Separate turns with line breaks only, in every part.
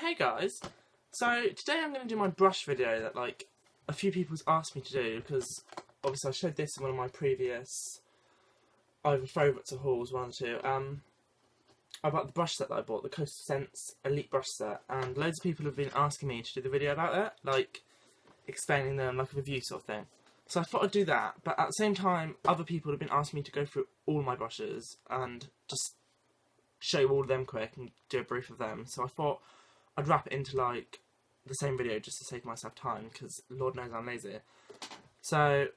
Hey guys, so today I'm going to do my brush video that like a few people's asked me to do, because obviously I showed this in one of my previous either favourites or hauls, one or two, about the brush set that I bought, the Coastal Scents Elite brush set, and loads of people have been asking me to do the video about it, like explaining them, like a review sort of thing. So I thought I'd do that, but at the same time other people have been asking me to go through all my brushes and just show all of them quick and do a brief of them, so I thought I'd wrap it into like the same video just to save myself time, because Lord knows I'm lazy. So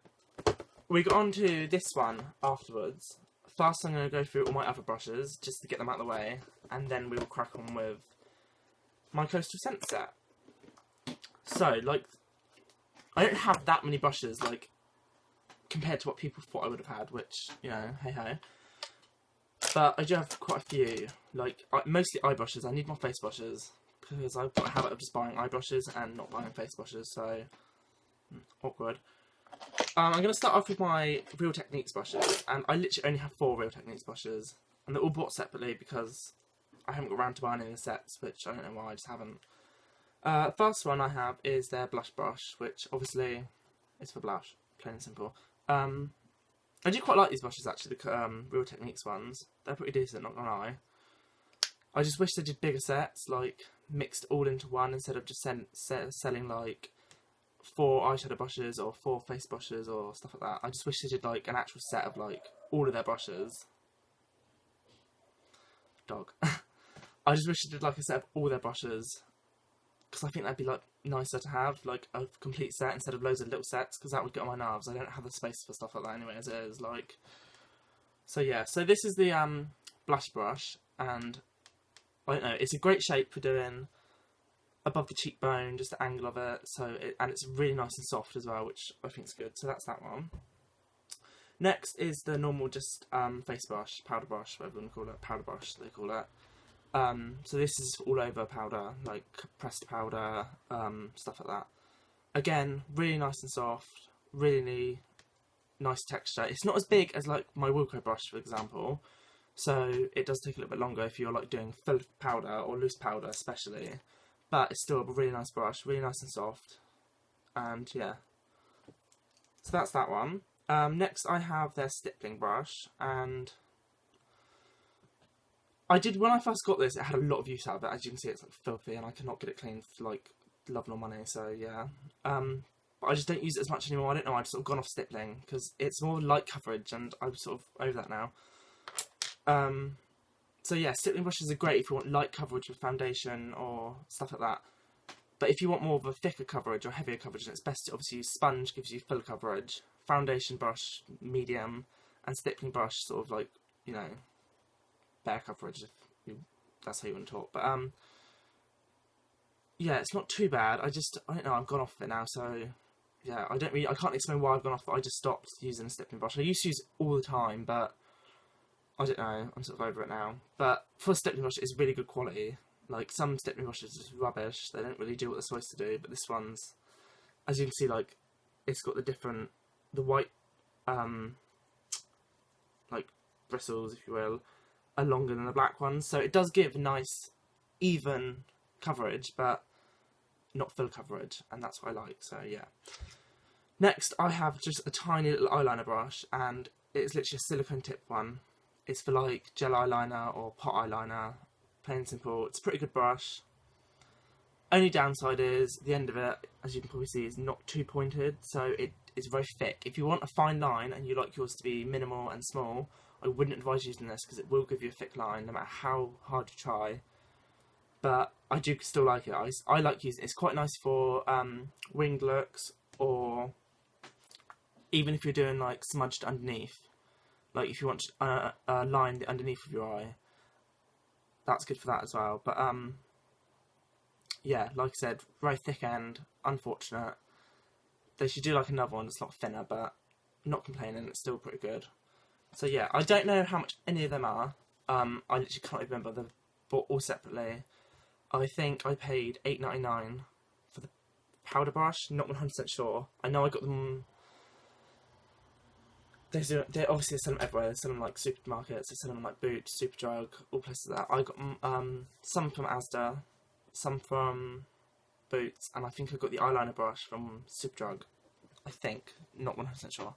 we got on to this one afterwards. First I'm going to go through all my other brushes just to get them out of the way, and then we will crack on with my Coastal Scent set. So like, I don't have that many brushes like compared to what people thought I would have had, which, you know, hey ho. But I do have quite a few, like mostly eye brushes. I need more face brushes because I've got a habit of just buying eye brushes and not buying face brushes, so awkward. I'm going to start off with my Real Techniques brushes, and I literally only have 4 Real Techniques brushes, and they're all bought separately because I haven't got around to buying any sets, which I don't know why, I just haven't. First one I have is their blush brush, which obviously is for blush, plain and simple. I do quite like these brushes actually, the Real Techniques ones. They're pretty decent, not gonna lie. I just wish they did bigger sets, like mixed all into one instead of just selling like 4 eyeshadow brushes or 4 face brushes or stuff like that. I just wish they did like an actual set of like all of their brushes. Dog. I just wish they did like a set of all their brushes, because I think that'd be like nicer to have, like a complete set instead of loads of little sets, because that would get on my nerves. I don't have the space for stuff like that anyway as it is. Like, so yeah, so this is the blush brush, and I don't know, it's a great shape for doing above the cheekbone, just the angle of it. So and it's really nice and soft as well, which I think is good. So that's that one. Next is the normal just face brush, powder brush, whatever you want to call it, powder brush they call it. So this is all over powder, like pressed powder, stuff like that. Again, really nice and soft, really nice texture. It's not as big as like my Wilco brush, for example, so it does take a little bit longer if you're like doing full powder or loose powder especially, but it's still a really nice brush, really nice and soft, and yeah. So that's that one. Next I have their stippling brush, and I did, when I first got this, it had a lot of use out of it. As you can see, it's like filthy and I cannot get it clean for like love nor money, so yeah. But I just don't use it as much anymore. I don't know, I've sort of gone off stippling because it's more light coverage and I'm sort of over that now. So yeah, stippling brushes are great if you want light coverage with foundation or stuff like that. But if you want more of a thicker coverage or heavier coverage, then it's best to obviously use sponge, gives you full coverage, foundation brush, medium, and stippling brush sort of like, you know, bare coverage, if that's how you want to talk. But yeah, it's not too bad. I don't know, I've gone off of it now, so yeah, I can't explain why I've gone off, but I just stopped using a stippling brush. I used to use it all the time, but I don't know, I'm sort of over it now. But for a stippling brush, it's really good quality. Like, some stippling brushes are just rubbish, they don't really do what they're supposed to do, but this one's, as you can see, like, it's got the white, like, bristles, if you will, are longer than the black ones, so it does give nice, even coverage, but not full coverage, and that's what I like, so yeah. Next, I have just a tiny little eyeliner brush, and it's literally a silicone tip one. It's for like gel eyeliner or pot eyeliner, plain and simple. It's a pretty good brush. Only downside is, the end of it, as you can probably see, is not too pointed, so it is very thick. If you want a fine line, and you like yours to be minimal and small, I wouldn't advise using this because it will give you a thick line no matter how hard you try. But I do still like it. I like using it. It's quite nice for winged looks, or even if you're doing like smudged underneath. Like if you want to line the underneath of your eye, that's good for that as well. But yeah, like I said, very thick end, unfortunate. They should do like another one that's a lot thinner, but not complaining, it's still pretty good. So yeah, I don't know how much any of them are. I literally can't remember. They're bought all separately. I think I paid $8.99 for the powder brush. Not 100% sure. I know I got them. They obviously sell them everywhere. They sell them like supermarkets. They sell them like Boots, Superdrug, all places like that. I got some from Asda, some from Boots, and I think I got the eyeliner brush from Superdrug. I think, not 100% sure.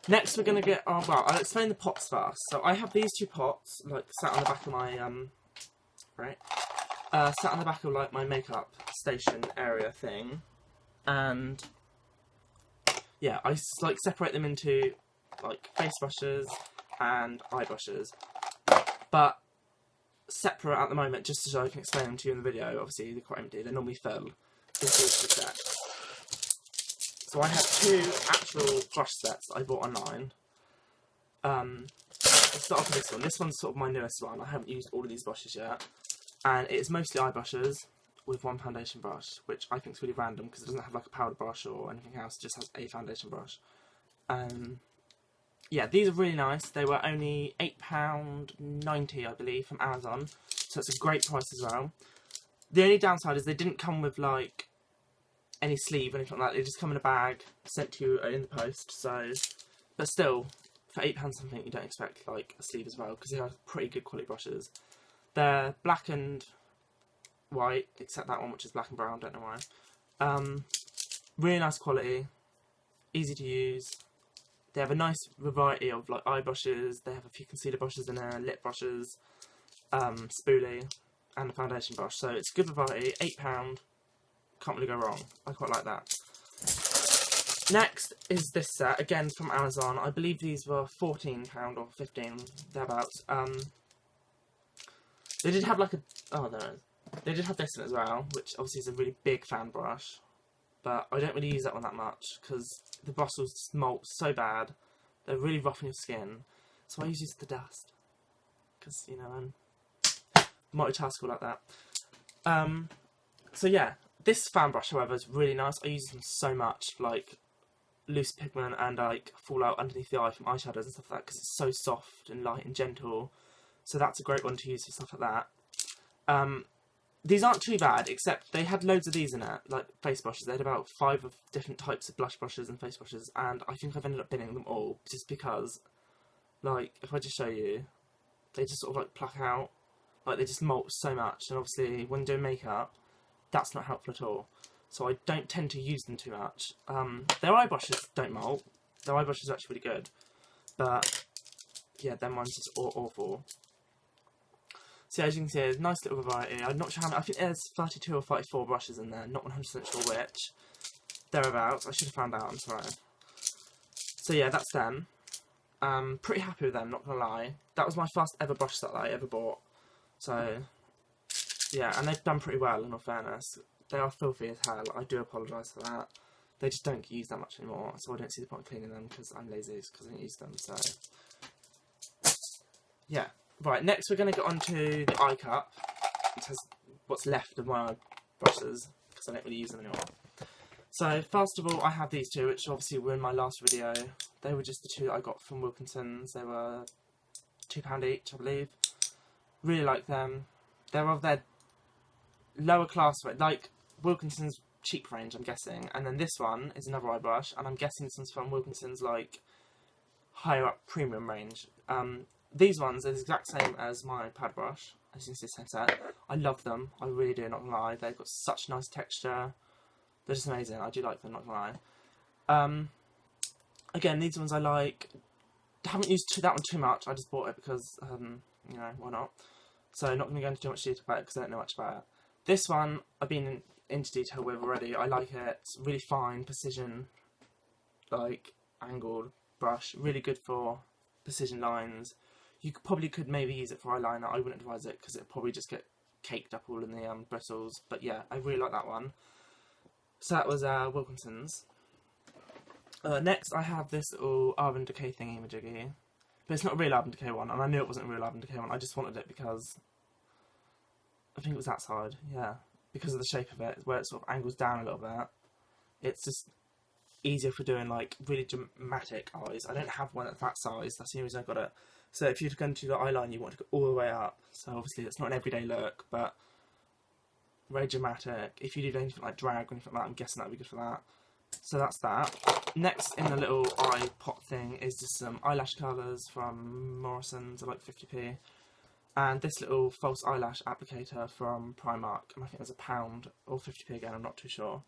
Next, we're going to get our, well, I'll explain the pots first. So I have these two pots, like, sat on the back of my, sat on the back of, like, my makeup station area thing. And, yeah, I, like, separate them into, like, face brushes and eye brushes. But separate at the moment, just so I can explain them to you in the video. Obviously, they're quite empty. They normally fill. This is the set. So I have two actual brush sets that I bought online. I'll start off with this one. This one's sort of my newest one. I haven't used all of these brushes yet. And it's mostly eye brushes with one foundation brush, which I think is really random because it doesn't have like a powder brush or anything else. It just has a foundation brush. Yeah, these are really nice. They were only £8.90, I believe, from Amazon. So it's a great price as well. The only downside is they didn't come with like any sleeve or anything like that. They just come in a bag sent to you in the post. So, but still, for £8 something, you don't expect like a sleeve as well because they are pretty good quality brushes. They're black and white, except that one which is black and brown. Don't know why. Really nice quality, easy to use. They have a nice variety of like eye brushes. They have a few concealer brushes in there, lip brushes, spoolie, and a foundation brush. So it's a good variety. £8. Can't really go wrong. I quite like that. Next is this set, again from Amazon. I believe these were £14 or £15, thereabouts. They did have like a, oh there it is. They did have this in it as well, which obviously is a really big fan brush. But I don't really use that one that much because the bristles molt so bad. They're really rough on your skin. So I use the dust. Because, you know, I'm multitaskable like that. So yeah, this fan brush, however, is really nice. I use them so much for like loose pigment and like fallout underneath the eye from eyeshadows and stuff like that because it's so soft and light and gentle. So that's a great one to use for stuff like that. These aren't too bad, except they had loads of these in it, like face brushes. They had about 5 of different types of blush brushes and face brushes, and I think I've ended up binning them all, just because, like, if I just show you, they just sort of like pluck out, like they just molt so much, and obviously when doing makeup, that's not helpful at all. So I don't tend to use them too much. Their eye brushes don't molt. Their eye brushes are actually really good, but yeah, them ones just awful. So as you can see, there's a nice little variety. I'm not sure how many, I think there's 32 or 34 brushes in there, not 100% sure which. Thereabouts, I should have found out, I'm sorry. So yeah, that's them. Pretty happy with them, not gonna lie. That was my first ever brush set that I ever bought. So, yeah, and they've done pretty well in all fairness. They are filthy as hell, I do apologise for that. They just don't get used that much anymore, so I don't see the point of cleaning them because I'm lazy, because I don't use them, so. Yeah. Right, next we're going to get on to the eye cup, which has what's left of my brushes, because I don't really use them anymore. So, first of all, I have these two, which obviously were in my last video. They were just the two that I got from Wilkinson's. They were £2 each, I believe. Really like them. They're of their lower class, like Wilkinson's cheap range, I'm guessing. And then this one is another eye brush, and I'm guessing this one's from Wilkinson's, like, higher up premium range. These ones are the exact same as my pad brush, as you can see, same set. I love them, I really do, not gonna lie. They've got such nice texture. They're just amazing, I do like them, not gonna lie. Again, these ones I like. I haven't used that one too much, I just bought it because, you know, why not? So not gonna go into too much detail about it because I don't know much about it. This one, I've been into detail with already. I like it, it's really fine, precision, like, angled brush. Really good for precision lines. You probably could maybe use it for eyeliner. I wouldn't advise it because it'd probably just get caked up all in the bristles. But yeah, I really like that one. So that was Wilkinson's. Next, I have this little Urban Decay thingy-majiggy. But it's not a real Urban Decay one, and I knew it wasn't a real Urban Decay one. I just wanted it because I think it was that side, yeah. Because of the shape of it, where it sort of angles down a little bit. It's just easier for doing like really dramatic eyes. I don't have one at that size, that's the only reason I got it. So if you're going to do the eyeliner, you want to go all the way up. So obviously it's not an everyday look, but very dramatic. If you do anything like drag or anything like that, I'm guessing that would be good for that. So that's that. Next in the little eye pot thing is just some eyelash colours from Morrison's, they're like 50p. and this little false eyelash applicator from Primark, and I think it was £1 or 50p again, I'm not too sure.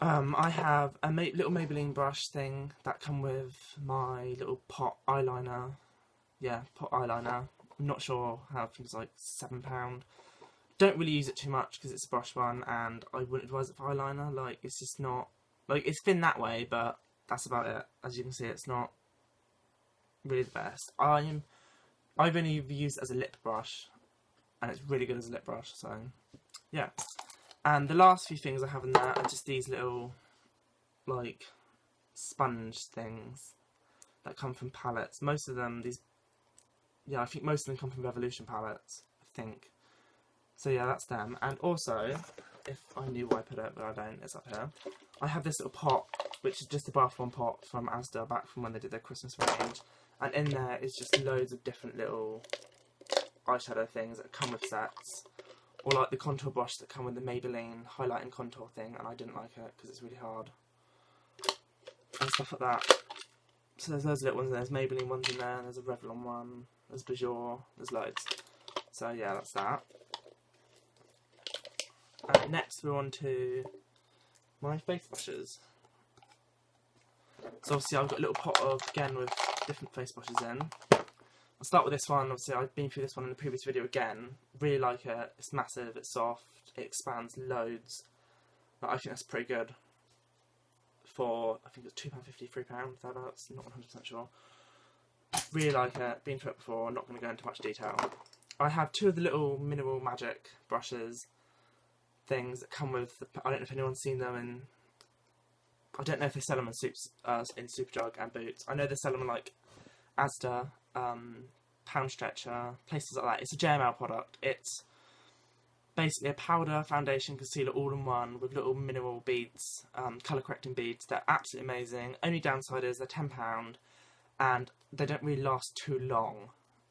I have a little Maybelline brush thing that come with my little pot eyeliner. Yeah, pot eyeliner. I'm not sure how, I think it's like £7. Don't really use it too much because it's a brush one, and I wouldn't advise it for eyeliner. Like, it's just not, like, it's thin that way, but that's about it. As you can see, it's not really the best. I've only used it as a lip brush, and it's really good as a lip brush, so yeah. And the last few things I have in there are just these little, like, sponge things that come from palettes. Most of them, I think most of them come from Revolution palettes, I think. So yeah, that's them. And also, if I knew where I put it, but I don't, it's up here. I have this little pot, which is just a bath bomb pot from Asda, back from when they did their Christmas range. And in there is just loads of different little eyeshadow things that come with sets. Or like the contour brush that come with the Maybelline highlighting contour thing, and I didn't like it because it's really hard. And stuff like that. So there's loads of little ones, there's Maybelline ones in there, there's a Revlon one, there's Bajor, there's loads. So yeah, that's that. Next we're on to my face brushes. So obviously I've got a little pot of, again, with different face brushes in. I'll start with this one. Obviously I've been through this one in the previous video again. Really like it. It's massive, it's soft, it expands loads. But I think that's pretty good for, I think it's £2.50, £3, thereabouts, not 100% sure. Really like it, been through it before, I'm not going to go into much detail. I have two of the little Minimal Magic brushes things that come with, I don't know if anyone's seen them in, I don't know if they sell them in Superdrug and Boots. I know they sell them in like Asda, Pound Stretcher, places like that. It's a JML product. It's basically a powder, foundation, concealer all in one with little minimal beads, colour correcting beads. They're absolutely amazing. Only downside is they're £10 and they don't really last too long.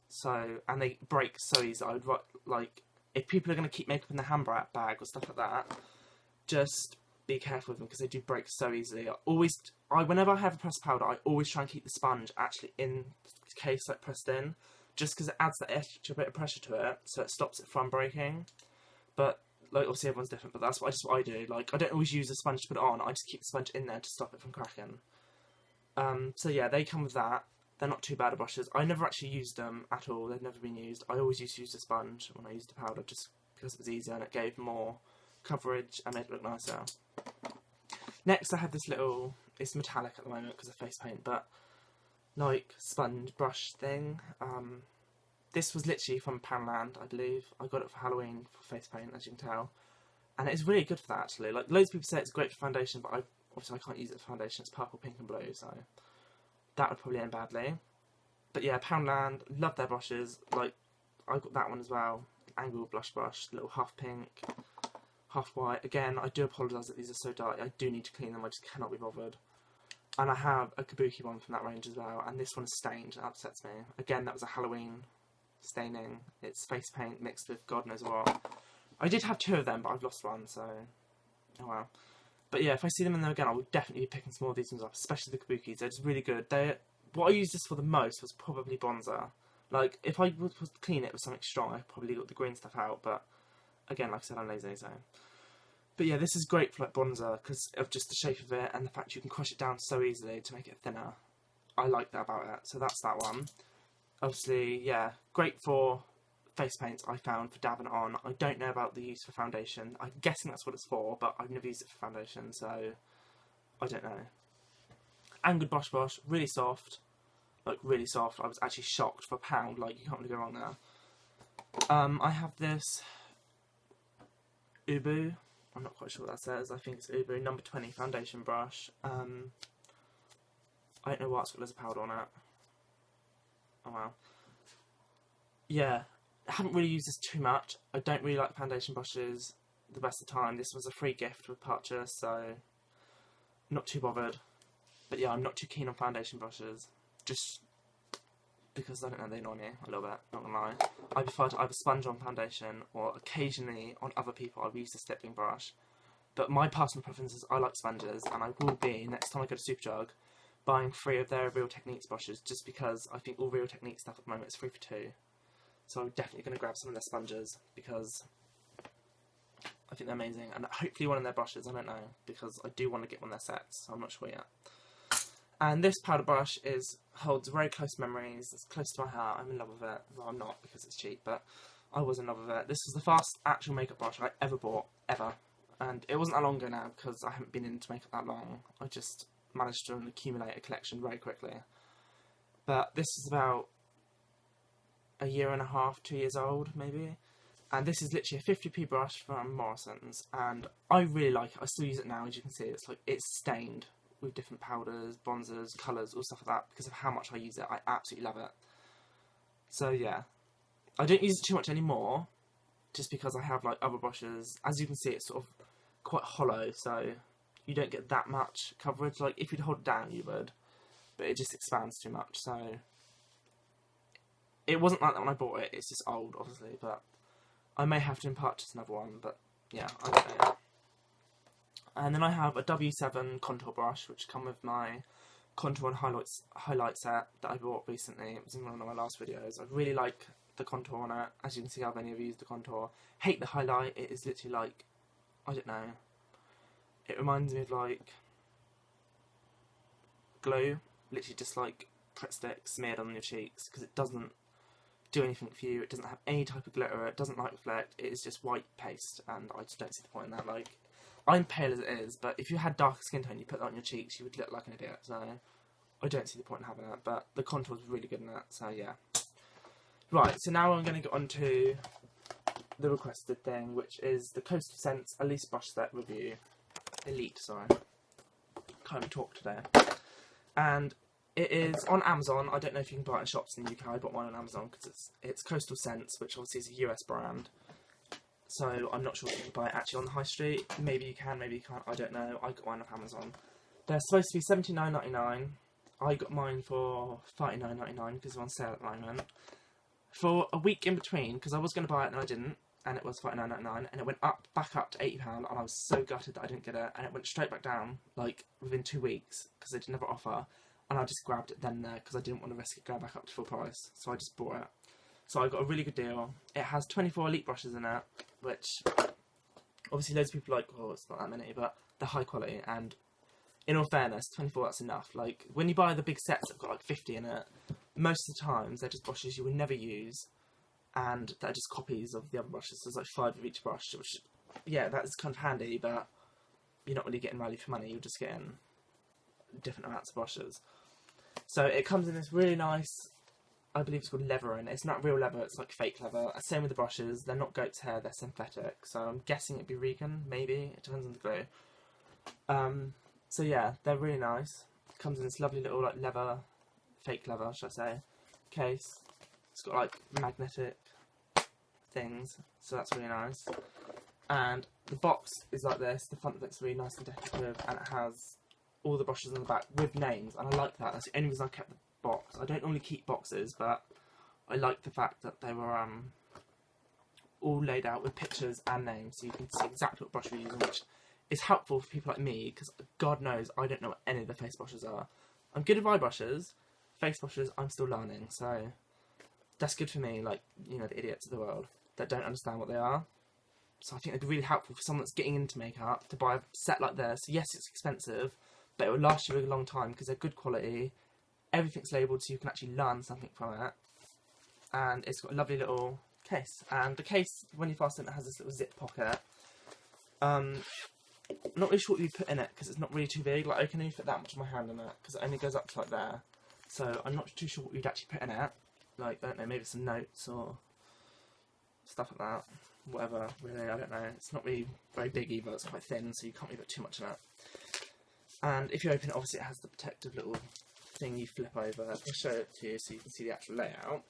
So, and they break so easy. I would like, if people are going to keep makeup in their handbag or stuff like that, just be careful with them because they do break so easily. Whenever I have a pressed powder, I always try and keep the sponge actually in case, like, pressed in, just because it adds that extra bit of pressure to it, so it stops it from breaking. But like, obviously everyone's different, but that's just what I do. Like, I don't always use the sponge to put it on. I just keep the sponge in there to stop it from cracking. So yeah, they come with that. They're not too bad of brushes. I never actually used them at all. They've never been used. I always used to use the sponge when I used the powder, just because it was easier and it gave more coverage and made it look nicer. Next I have this little, it's metallic at the moment because of face paint, but like sponge brush thing. This was literally from Poundland, I believe. I got it for Halloween for face paint, as you can tell. And it's really good for that, actually. Like, loads of people say it's great for foundation, but obviously I can't use it for foundation. It's purple, pink and blue, so that would probably end badly. But yeah, Poundland, love their brushes. Like, I got that one as well. Angled blush brush, little half pink, half white. Again, I do apologise that these are so dark. I do need to clean them. I just cannot be bothered. And I have a Kabuki one from that range as well. And this one is stained. That upsets me. Again, that was a Halloween staining. It's face paint mixed with God knows what. I did have two of them, but I've lost one, so oh well. But yeah, if I see them in there again, I will definitely be picking some more of these ones up, especially the Kabukis. They're just really good. What I used this for the most was probably bronzer. Like, if I was to clean it with something strong, I probably got the green stuff out, but again, like I said, I'm lazy, so. But yeah, this is great for like bronzer because of just the shape of it and the fact you can crush it down so easily to make it thinner. I like that about it, so that's that one. Obviously, yeah, great for face paints, I found, for dabbing it on. I don't know about the use for foundation. I'm guessing that's what it's for, but I've never used it for foundation, so I don't know. Angled brush, really soft. Like, really soft. I was actually shocked for £1. Like, you can't really go wrong there. I have this Ubu. I'm not quite sure what that says. I think it's Ubu number 20 foundation brush. I don't know why it's got loads of powder on it. Oh well. Yeah, I haven't really used this too much. I don't really like foundation brushes the best of the time. This was a free gift with purchase, so not too bothered. But yeah, I'm not too keen on foundation brushes. Just because, I don't know, they annoy me a little bit, not gonna lie. I prefer to either sponge on foundation or occasionally on other people I've used a stippling brush. But my personal preference is I like sponges, and I will be, next time I go to Superdrug, buying 3 of their Real Techniques brushes, just because I think all Real Techniques stuff at the moment is 3 for £2. So I'm definitely going to grab some of their sponges because I think they're amazing, and hopefully one of their brushes, I don't know, because I do want to get one of their sets, so I'm not sure yet. And this powder brush holds very close memories. It's close to my heart. I'm in love with it. Well, I'm not because it's cheap, but I was in love with it. This was the first actual makeup brush I ever bought, ever. And it wasn't that long ago now because I haven't been into makeup that long. I just managed to accumulate a collection very quickly. But this is about a year and a half, 2 years old, maybe. And this is literally a 50p brush from Morrison's, and I really like it. I still use it now, as you can see. It's stained with different powders, bronzers, colours, all stuff like that, because of how much I use it. I absolutely love it. So yeah, I don't use it too much anymore, just because I have like other brushes. As you can see, it's sort of quite hollow, so you don't get that much coverage. Like if you'd hold it down, you would, but it just expands too much. So it wasn't like that when I bought it. It's just old, obviously, but I may have to purchase another one, but yeah, I don't know. And then I have a W7 contour brush, which come with my contour and highlight set that I bought recently. It was in one of my last videos. I really like the contour on it. As you can see, I've only ever used the contour. Hate the highlight. It is literally like, I don't know. It reminds me of like glue, literally just like Pret stick smeared on your cheeks, because it doesn't do anything for you. It doesn't have any type of glitter. It doesn't light reflect. It is just white paste, and I just don't see the point in that. Like, I'm pale as it is, but if you had darker skin tone, you put that on your cheeks, you would look like an idiot. So I don't see the point in having it. But the contour is really good in that. So yeah. Right. So now I'm going to get on to the requested thing, which is the Coastal Scents Elite Brush Set review. Elite, sorry. Can't even talk today. And it is on Amazon. I don't know if you can buy it in shops in the UK. I bought mine on Amazon because it's Coastal Scents, which obviously is a US brand. So I'm not sure if you can buy it actually on the high street. Maybe you can, maybe you can't. I don't know. I got mine off Amazon. They're supposed to be $79.99. I got mine for $39.99 because they're on sale at the moment. For a week in between, because I was going to buy it and I didn't, and it was $39.99, and it went back up to £80, and I was so gutted that I didn't get it, and it went straight back down like within 2 weeks because they didn't have an offer. And I just grabbed it then and there because I didn't want to risk it going back up to full price. So I just bought it. So I got a really good deal. It has 24 elite brushes in it, which obviously loads of people are like, oh, it's not that many, but they're high quality. And in all fairness, 24, that's enough. Like, when you buy the big sets that have got like 50 in it, most of the times they're just brushes you would never use, and they're just copies of the other brushes. So there's like 5 of each brush, which, yeah, that is kind of handy, but you're not really getting value for money. You're just getting different amounts of brushes. So it comes in this really nice, I believe it's called leather, and it's not real leather, it's like fake leather. Same with the brushes, they're not goat's hair, they're synthetic. So I'm guessing it'd be vegan, maybe, it depends on the glue. So yeah, they're really nice. It comes in this lovely little like leather, fake leather should I say, case. It's got like magnetic things, so that's really nice. And the box is like this, the front bit's really nice and decorative, and it has all the brushes on the back with names, and I like that. That's the only reason I kept the box. I don't normally keep boxes, but I like the fact that they were all laid out with pictures and names, so you can see exactly what brush we're using, which is helpful for people like me, because God knows I don't know what any of the face brushes are. I'm good at eye brushes, face brushes I'm still learning, so that's good for me, like, you know, the idiots of the world that don't understand what they are. So I think it'd be really helpful for someone that's getting into makeup to buy a set like this. Yes, it's expensive, but it will last you a really long time because they're good quality. Everything's labelled so you can actually learn something from it. And it's got a lovely little case. And the case, when you fasten it, has this little zip pocket. I'm not really sure what you put in it because it's not really too big. Like, I can only fit that much of my hand in it because it only goes up to like there. So I'm not too sure what you'd actually put in it. Like, I don't know, maybe some notes or stuff like that. Whatever, really, I don't know. It's not really very big either. It's quite thin, so you can't really put too much in it. And if you open it, obviously it has the protective little thing you flip over. I'll show it to you so you can see the actual layout.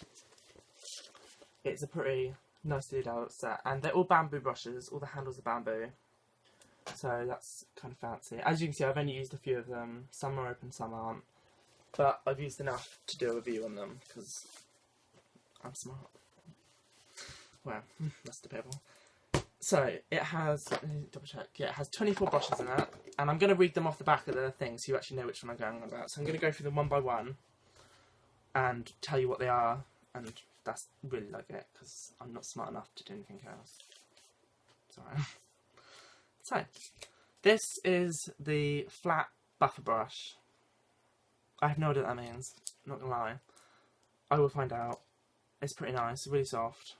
It's a pretty nicely laid out set, and they're all bamboo brushes. All the handles are bamboo, so that's kind of fancy. As you can see, I've only used a few of them. Some are open, some aren't, but I've used enough to do a review on them because I'm smart. Well, that's debatable. So it has, let me double check, yeah, it has 24 brushes in it, and I'm going to read them off the back of the thing so you actually know which one I'm going on about. So I'm going to go through them one by one and tell you what they are and that's really like it, because I'm not smart enough to do anything else. Sorry. So, this is the flat buffer brush. I have no idea what that means, I'm not gonna lie. I will find out. It's pretty nice, really soft.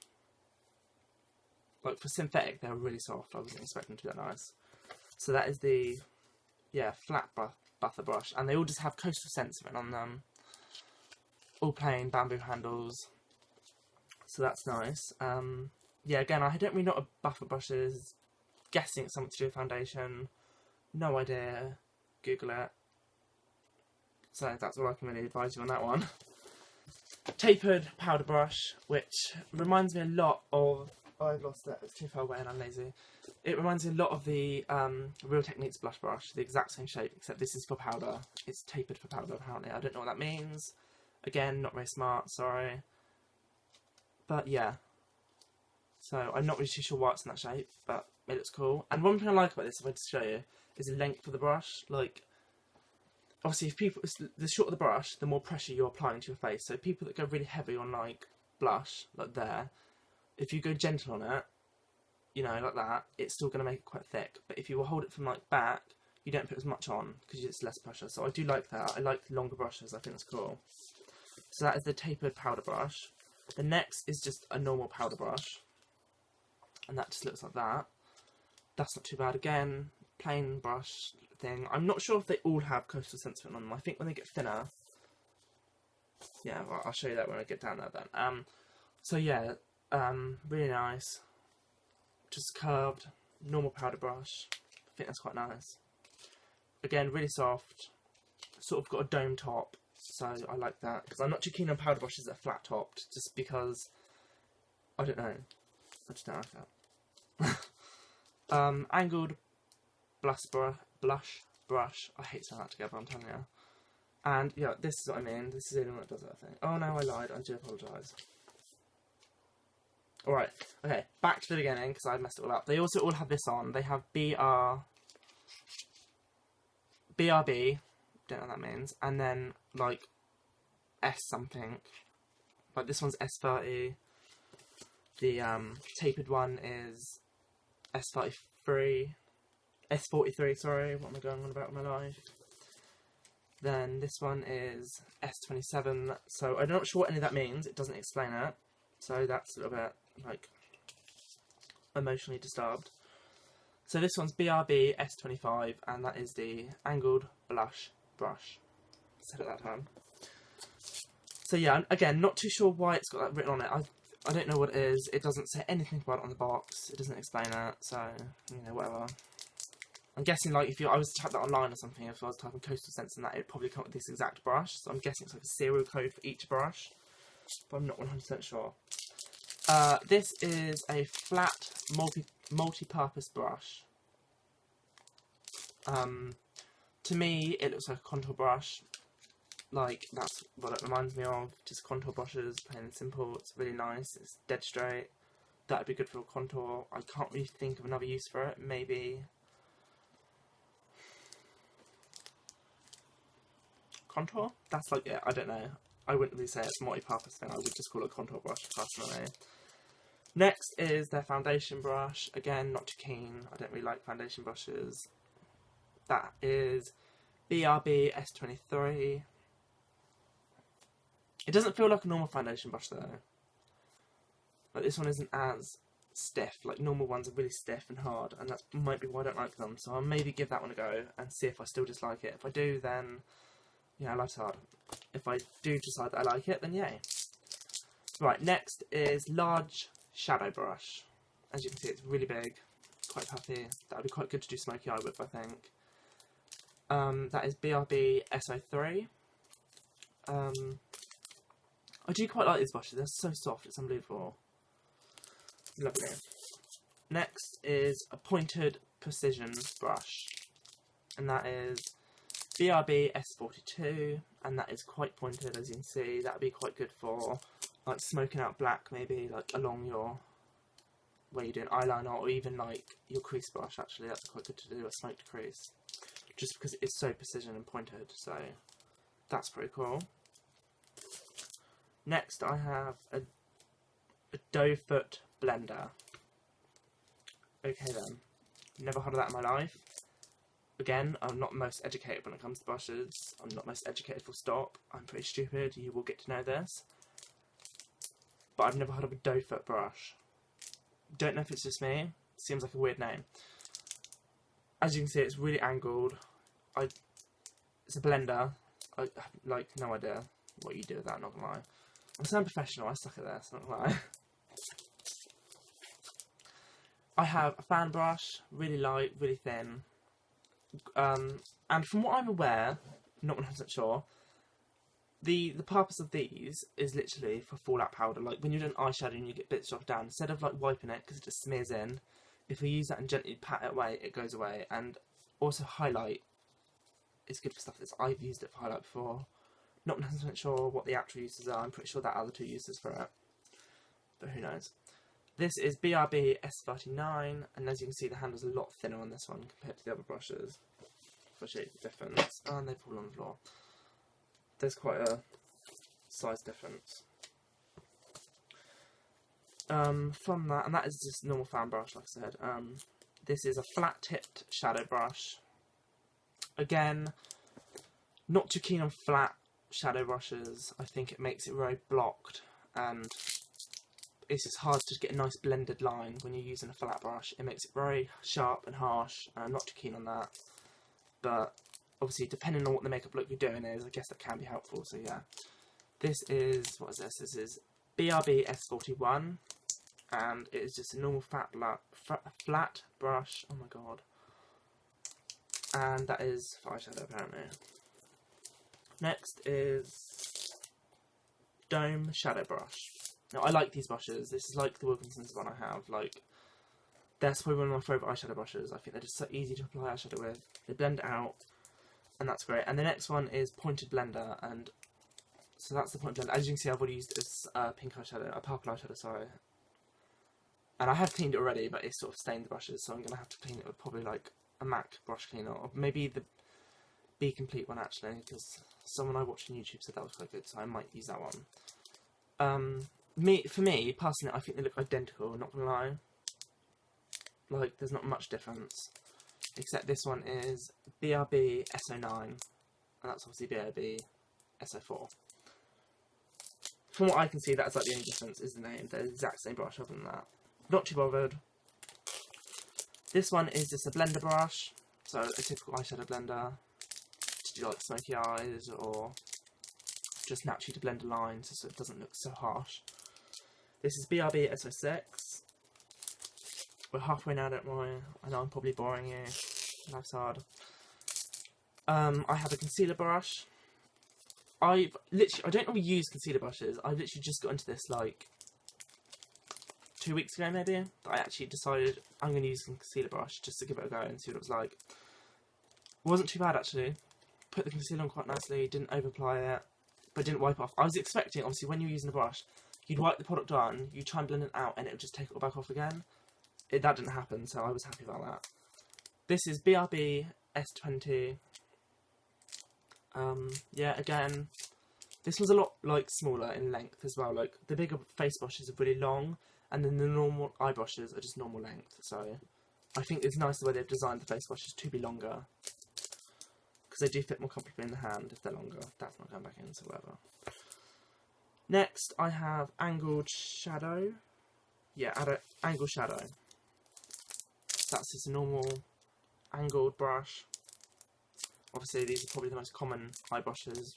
Like, for synthetic, they're really soft. I wasn't expecting them to be that nice. So that is the, yeah, flat buffer brush. And they all just have coastal scents written on them. All plain bamboo handles. So that's nice. Yeah, again, I don't really know what a buffer brush is. Guessing it's something to do with foundation. No idea. Google it. So that's all I can really advise you on that one. Tapered powder brush, which reminds me a lot of... Oh, I've lost it. It's too far away and I'm lazy. It reminds me a lot of the Real Techniques blush brush. The exact same shape, except this is for powder. It's tapered for powder, apparently. I don't know what that means. Again, not very smart, sorry. But yeah. So, I'm not really too sure why it's in that shape, but it looks cool. And one thing I like about this, if I just show you, is the length of the brush. Like, obviously, the shorter the brush, the more pressure you're applying to your face. So people that go really heavy on, like, blush, like there, if you go gentle on it, you know, like that, it's still going to make it quite thick. But if you will hold it from, like, back, you don't put as much on, because it's less pressure. So I do like that. I like longer brushes. I think that's cool. So that is the tapered powder brush. The next is just a normal powder brush. And that just looks like that. That's not too bad. Again, plain brush thing. I'm not sure if they all have coastal scents on them. I think when they get thinner... Yeah, well, I'll show you that when I get down there then. So yeah, really nice. Just curved, normal powder brush. I think that's quite nice. Again, really soft. Sort of got a dome top, so I like that. Because I'm not too keen on powder brushes that are flat topped, just because... I don't know. I just don't like that. Angled blush brush. I hate saying that together, I'm telling you. And yeah, this is what I mean. This is the only one that does that, I think. Oh no, I lied. I do apologise. Alright, okay, back to the beginning, because I messed it all up. They also all have this on. They have BRB, don't know what that means, and then, like, S something. Like, this one's S30. The tapered one is S43, sorry, what am I going on about in my life? Then this one is S27, so I'm not sure what any of that means, it doesn't explain it, so that's a little bit, like, emotionally disturbed. So this one's BRB S25, and that is the angled blush brush. I said it that time. So yeah, again, not too sure why it's got that written on it. I don't know what it is. It doesn't say anything about it on the box. It doesn't explain it, so, you know, whatever. I'm guessing, like, if I was to type that online or something, if I was typing coastal scents and that, it'd probably come up with this exact brush. So I'm guessing it's like a serial code for each brush, but I'm not 100% sure. This is a flat multi-purpose brush. To me, it looks like a contour brush. Like, that's what it reminds me of. Just contour brushes, plain and simple. It's really nice. It's dead straight. That'd be good for a contour. I can't really think of another use for it. Maybe... contour? That's like it. I don't know. I wouldn't really say it's a multi-purpose thing. I would just call it a contour brush, personally. Next is their foundation brush. Again, not too keen. I don't really like foundation brushes. That is BRB S23. It doesn't feel like a normal foundation brush though. Like, this one isn't as stiff. Like, normal ones are really stiff and hard, and that might be why I don't like them. So I'll maybe give that one a go and see if I still dislike it. If I do, then yeah, life's hard. If I do decide that I like it, then yay. Right, next is large shadow brush. As you can see, it's really big, quite puffy. That would be quite good to do smoky eye with, I think. That is BRB SO3. I do quite like these brushes, they're so soft, it's unbelievable. Lovely. Next is a pointed precision brush, and that is BRB S42, and that is quite pointed, as you can see. That would be quite good for, like, smoking out black, maybe, like, along your, where you're doing eyeliner, or even, like, your crease brush, actually. That's quite good to do, a smoked crease. Just because it is so precision and pointed, so that's pretty cool. Next, I have a a doe foot blender. Okay then, never heard of that in my life. Again, I'm not most educated when it comes to brushes. I'm not most educated full stop. I'm pretty stupid, you will get to know this. But I've never heard of a doe foot brush. Don't know if it's just me. Seems like a weird name. As you can see, it's really angled. It's a blender. I have like no idea what you do with that, not gonna lie. I'm so unprofessional, I suck at this, not gonna lie. I have a fan brush, really light, really thin. And from what I'm aware, not 100% sure, the purpose of these is literally for fallout powder. Like when you're doing eyeshadow and you get bits dropped down, instead of like wiping it because it just smears in, if we use that and gently pat it away, it goes away. And also highlight is good for stuff that's I've used it for highlight before. Not 100% sure what the actual uses are. I'm pretty sure there are other two uses for it, but who knows. This is BRB S39, and as you can see, the handle's a lot thinner on this one compared to the other brushes. If I show you the difference, oh, and they fall on the floor. There's quite a size difference. From that, and that is just a normal fan brush, like I said. This is a flat-tipped shadow brush. Again, not too keen on flat shadow brushes. I think it makes it very blocked, and it's just hard to get a nice blended line when you're using a flat brush. It makes it very sharp and harsh, and I'm not too keen on that. But obviously, depending on what the makeup look you're doing is, I guess that can be helpful, so yeah. This is, what is this? This is BRB S41, and it is just a normal flat brush, oh my god. And that is for eyeshadow, apparently. Next is Dome Shadow Brush. Now, I like these brushes. This is like the Wilkinson's one I have. Like, that's probably one of my favourite eyeshadow brushes. I think they're just so easy to apply eyeshadow with. They blend it out, and that's great. And the next one is Pointed Blender, and so that's the Pointed Blender. As you can see, I've already used this pink eyeshadow, a purple eyeshadow, sorry. And I have cleaned it already, but it's sort of stained the brushes, so I'm going to have to clean it with probably like a MAC brush cleaner, or maybe the Be Complete one actually, because someone I watched on YouTube said that was quite good, so I might use that one. For me, personally, I think they look identical, not gonna lie. Like, there's not much difference. Except this one is BRB S09, and that's obviously BRB S04. From what I can see, that's like the only difference, is the name. They're the exact same brush, other than that. Not too bothered. This one is just a blender brush, so a typical eyeshadow blender. To do like smoky eyes, or just naturally to blend a line so it doesn't look so harsh. This is BRB S06. We're halfway now, don't worry. I know I'm probably boring you. Life's hard. I have a concealer brush. I don't really use concealer brushes. I literally just got into this like 2 weeks ago maybe. That I actually decided I'm going to use a concealer brush just to give it a go and see what it was like. It wasn't too bad actually. Put the concealer on quite nicely, didn't over apply it, but didn't wipe off. I was expecting, obviously, when you're using a brush, you'd wipe the product on, you try and blend it out, and it would just take it all back off again. That didn't happen, so I was happy about that. This is BRB S20. Yeah, again, this was a lot like smaller in length as well. Like the bigger face brushes are really long, and then the normal eye brushes are just normal length. So I think it's nice the way they've designed the face brushes to be longer, because they do fit more comfortably in the hand if they're longer. That's not going back in, so whatever. Next, I have Angled Shadow. Yeah, Angled Shadow. That's just a normal angled brush. Obviously, these are probably the most common eye brushes.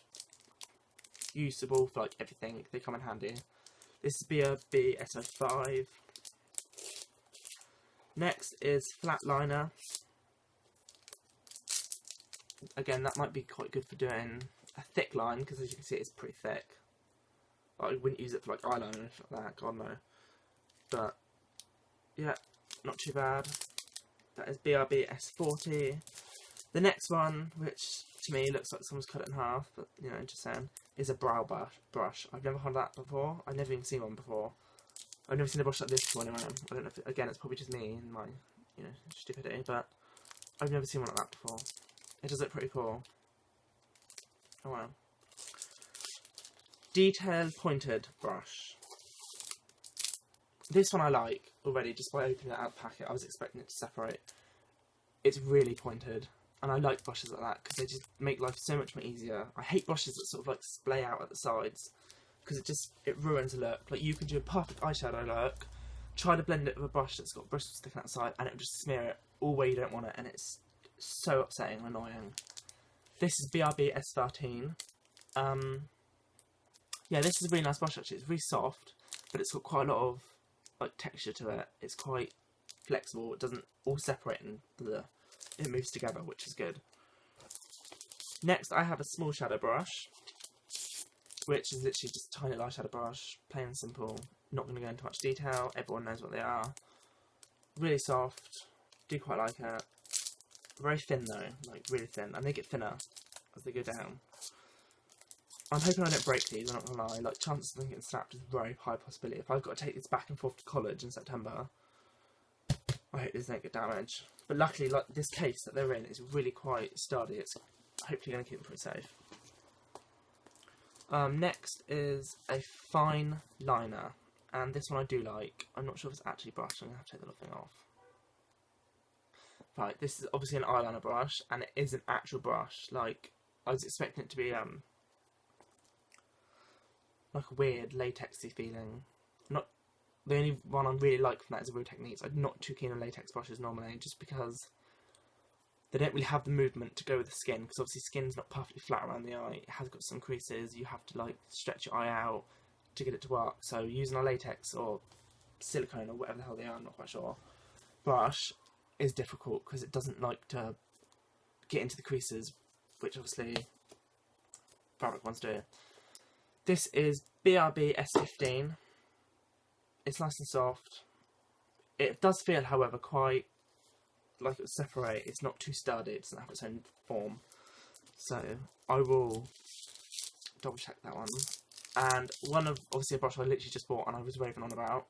Usable for like everything. They come in handy. This is BRB S05. Next is Flat Liner. Again, that might be quite good for doing a thick line, because as you can see, it's pretty thick. I wouldn't use it for like eyeliner or anything like that, God no. But yeah, not too bad. That is BRB S40. The next one, which to me looks like someone's cut it in half, but you know, just saying, is a brow brush. I've never had that before. I've never even seen one before. I've never seen a brush like this before anyway. I don't know if again, it's probably just me and my, you know, stupidity, but I've never seen one like that before. It does look pretty cool. Oh wow. Detail Pointed Brush. This one I like already, just by opening it out of the packet. I was expecting it to separate. It's really pointed, and I like brushes like that because they just make life so much more easier. I hate brushes that sort of like splay out at the sides because it ruins the look. Like, you can do a perfect eyeshadow look, try to blend it with a brush that's got bristles sticking out the side, and it will just smear it all where you don't want it, and it's so upsetting and annoying. This is BRB S13. Yeah, this is a really nice brush actually. It's really soft, but it's got quite a lot of like texture to it. It's quite flexible. It doesn't all separate and it moves together, which is good. Next, I have a small shadow brush, which is literally just a tiny little eyeshadow brush, plain and simple. Not going to go into much detail. Everyone knows what they are. Really soft. Do quite like it. Very thin though, like really thin, and they get thinner as they go down. I'm hoping I don't break these, I'm not going to lie. Like, chances of them getting snapped is a very high possibility. If I've got to take these back and forth to college in September, I hope these don't get damaged. But luckily, like, this case that they're in is really quite sturdy. It's hopefully going to keep them pretty safe. Next is a fine liner, and this one I do like. I'm not sure if it's actually brushed. I'm going to have to take the little thing off. Right, this is obviously an eyeliner brush, and it is an actual brush. Like, I was expecting it to be like a weird latexy feeling. Not the only one I really like from that is the Real Techniques. I'm not too keen on latex brushes normally, just because they don't really have the movement to go with the skin, because obviously skin's not perfectly flat around the eye. It has got some creases. You have to like stretch your eye out to get it to work. So using a latex or silicone or whatever the hell they are, I'm not quite sure, brush is difficult because it doesn't like to get into the creases, which obviously fabric ones do. This is BRB S15. It's nice and soft. It does feel, however, quite like it would separate. It's not too sturdy. It doesn't have its own form. So I will double check that one. And one of, obviously, a brush I literally just bought and I was raving on about.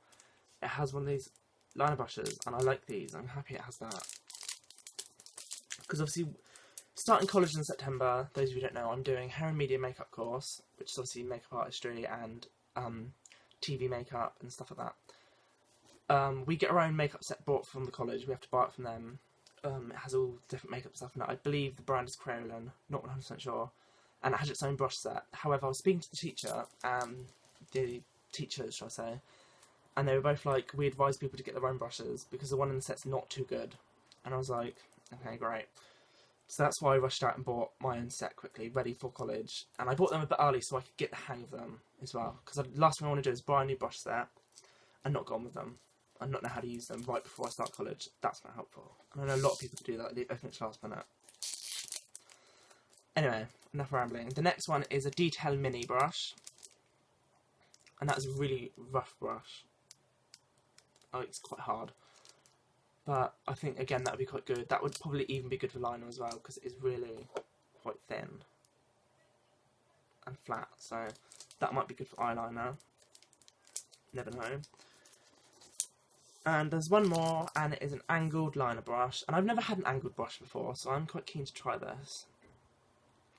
It has one of these liner brushes, and I like these. I'm happy it has that. Because obviously, starting college in September, those of you who don't know, I'm doing hair and media makeup course, which is obviously makeup artistry and TV makeup and stuff like that. We get our own makeup set bought from the college. We have to buy it from them. It has all different makeup stuff in it. I believe the brand is Crayolan, not 100% sure. And it has its own brush set. However, I was speaking to the teacher, the teachers, shall I say, and they were both like, we advise people to get their own brushes because the one in the set's not too good. And I was like, okay, great. So that's why I rushed out and bought my own set quickly, ready for college. And I bought them a bit early so I could get the hang of them as well. Because the last thing I want to do is buy a new brush set and not go on with them. And not know how to use them right before I start college. That's not helpful. And I know a lot of people do that. They open it to last minute. Anyway, enough rambling. The next one is a Detail Mini brush. And that is a really rough brush. Oh, it's quite hard. But I think, again, that would be quite good. That would probably even be good for liner as well, because it is really quite thin and flat. So that might be good for eyeliner. Never know. And there's one more, and it is an angled liner brush. And I've never had an angled brush before, so I'm quite keen to try this.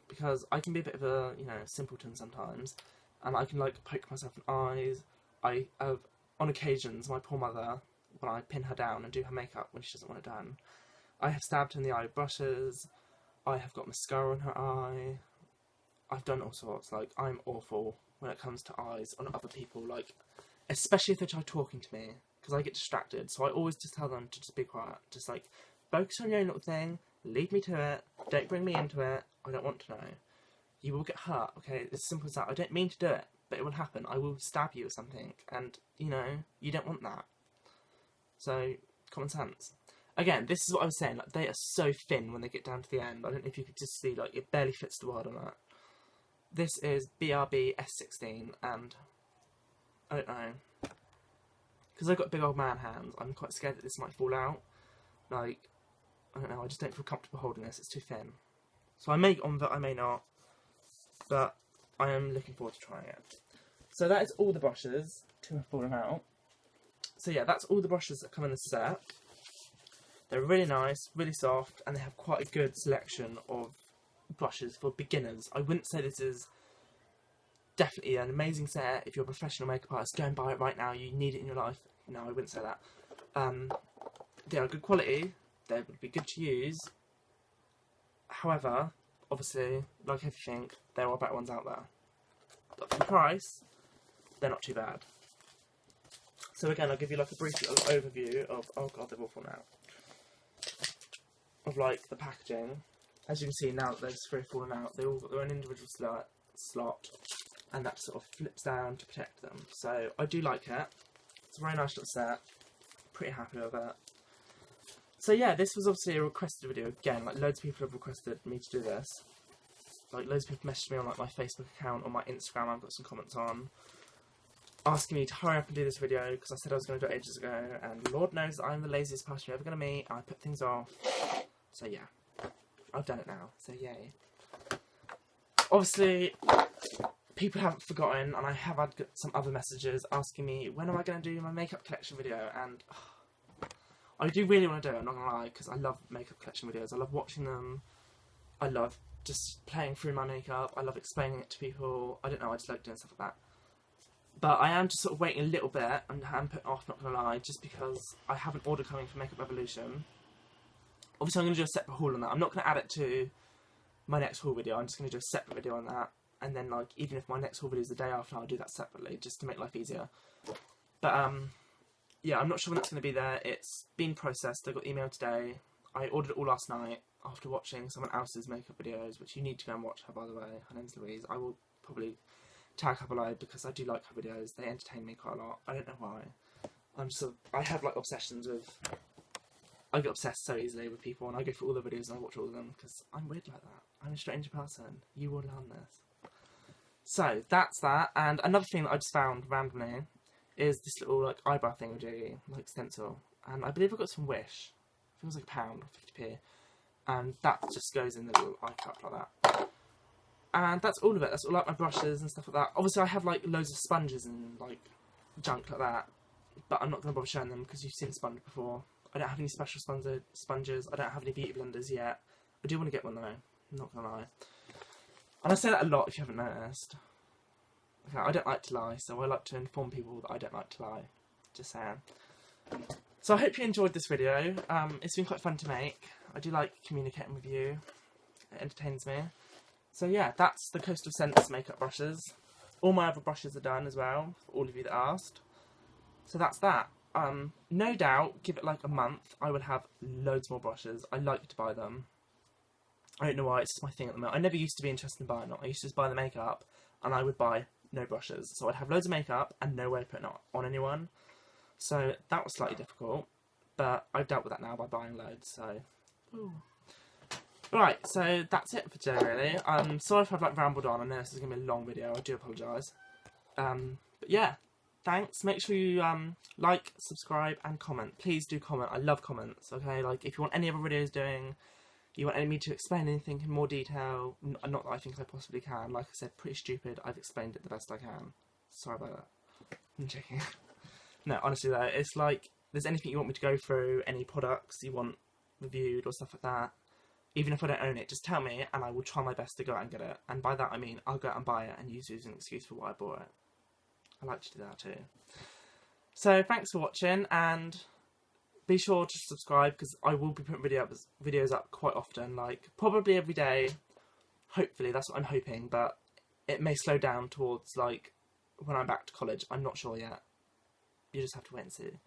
Because I can be a bit of a, you know, simpleton sometimes. And I can, like, poke myself in eyes. I have, on occasions, my poor mother, when I pin her down and do her makeup when she doesn't want it done, I have stabbed her in the eye with brushes. I have got mascara in her eye. I've done all sorts. Like, I'm awful when it comes to eyes on other people. Like, especially if they try talking to me, because I get distracted. So I always just tell them to just be quiet. Just, like, focus on your own little thing. Leave me to it. Don't bring me into it. I don't want to know. You will get hurt, okay? It's as simple as that. I don't mean to do it, but it will happen. I will stab you or something. And, you know, you don't want that. So, common sense. Again, this is what I was saying. Like, they are so thin when they get down to the end. I don't know if you could just see, like, it barely fits the word on that. This is BRB S16, and I don't know. Because I've got big old man hands, I'm quite scared that this might fall out. Like, I don't know, I just don't feel comfortable holding this. It's too thin. So I may get on with it, I may not. But I am looking forward to trying it. So that is all the brushes to have fallen out. So yeah, that's all the brushes that come in the set. They're really nice, really soft, and they have quite a good selection of brushes for beginners. I wouldn't say this is definitely an amazing set. If you're a professional makeup artist, go and buy it right now. You need it in your life. No, I wouldn't say that. They are good quality, they would be good to use. However, obviously, like everything, there are better ones out there. But for the price, they're not too bad. So again, I'll give you like a brief little overview of, oh god, they've all fallen out, of like the packaging. As you can see now that those 3 are falling out, they all got their own individual slot, and that sort of flips down to protect them. So I do like it. It's a very nice little set. Pretty happy with it. So yeah, this was obviously a requested video again. Like loads of people have requested me to do this. Like loads of people messaged me on like my Facebook account or my Instagram. I've got some comments on asking me to hurry up and do this video because I said I was going to do it ages ago, and Lord knows that I'm the laziest person you're ever going to meet. I put things off. So yeah, I've done it now. So yay. Obviously, people haven't forgotten, and I have had some other messages asking me when am I going to do my makeup collection video, and I do really want to do it, I'm not going to lie, because I love makeup collection videos. I love watching them. I love just playing through my makeup. I love explaining it to people. I don't know, I just like doing stuff like that. But I am just sort of waiting a little bit, and I'm putting off, not going to lie, just because I have an order coming for Makeup Revolution. Obviously I'm going to do a separate haul on that. I'm not going to add it to my next haul video. I'm just going to do a separate video on that. And then, like, even if my next haul video is the day after, I'll do that separately, just to make life easier. But, yeah, I'm not sure when that's going to be there. It's been processed. I got email today. I ordered it all last night after watching someone else's makeup videos, which you need to go and watch her, by the way. Her name's Louise. I will probably tag her below because I do like her videos. They entertain me quite a lot. I don't know why. I have, like, obsessions with... I get obsessed so easily with people, and I go through all the videos and I watch all of them because I'm weird like that. I'm a strange person. You will learn this. So, that's that, and another thing that I just found randomly is this little, like, eyebrow thingamajiggy, like, stencil, and I believe I got some Wish. I think it was like £1 or 50p, and that just goes in the little eye cup like that. And that's all of it. That's all, like, my brushes and stuff like that. Obviously, I have, like, loads of sponges and, like, junk like that, but I'm not going to bother showing them because you've seen a sponge before. I don't have any special sponges. I don't have any beauty blenders yet. I do want to get one, though. I'm not going to lie. And I say that a lot if you haven't noticed. Okay, I don't like to lie, so I like to inform people that I don't like to lie. Just saying. So I hope you enjoyed this video. It's been quite fun to make. I do like communicating with you. It entertains me. So yeah, that's the Coastal Scents makeup brushes. All my other brushes are done as well, for all of you that asked. So that's that. No doubt, give it like a month, I would have loads more brushes. I like to buy them. I don't know why, it's just my thing at the moment. I never used to be interested in buying them. I used to just buy the makeup, and I would buy no brushes. So I'd have loads of makeup, and no way of putting it on anyone. So that was slightly difficult, but I've dealt with that now by buying loads, so... Ooh. Right, so that's it for today, really. Sorry if I've, like, rambled on. I know this is going to be a long video. I do apologise. But yeah, thanks. Make sure you like, subscribe, and comment. Please do comment. I love comments, okay? Like, if you want any other videos doing... You want me to explain anything in more detail? Not that I think I possibly can. Like I said, pretty stupid. I've explained it the best I can. Sorry about that. I'm joking. No, honestly though, it's like, there's anything you want me to go through, any products you want reviewed or stuff like that, even if I don't own it, just tell me and I will try my best to go out and get it. And by that I mean, I'll go out and buy it and use it as an excuse for why I bought it. I like to do that too. So, thanks for watching, and... be sure to subscribe because I will be putting videos up quite often, like probably every day, hopefully, that's what I'm hoping, but it may slow down towards like when I'm back to college. I'm not sure yet. You just have to wait and see.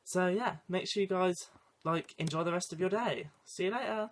So yeah, make sure you guys like enjoy the rest of your day. See you later.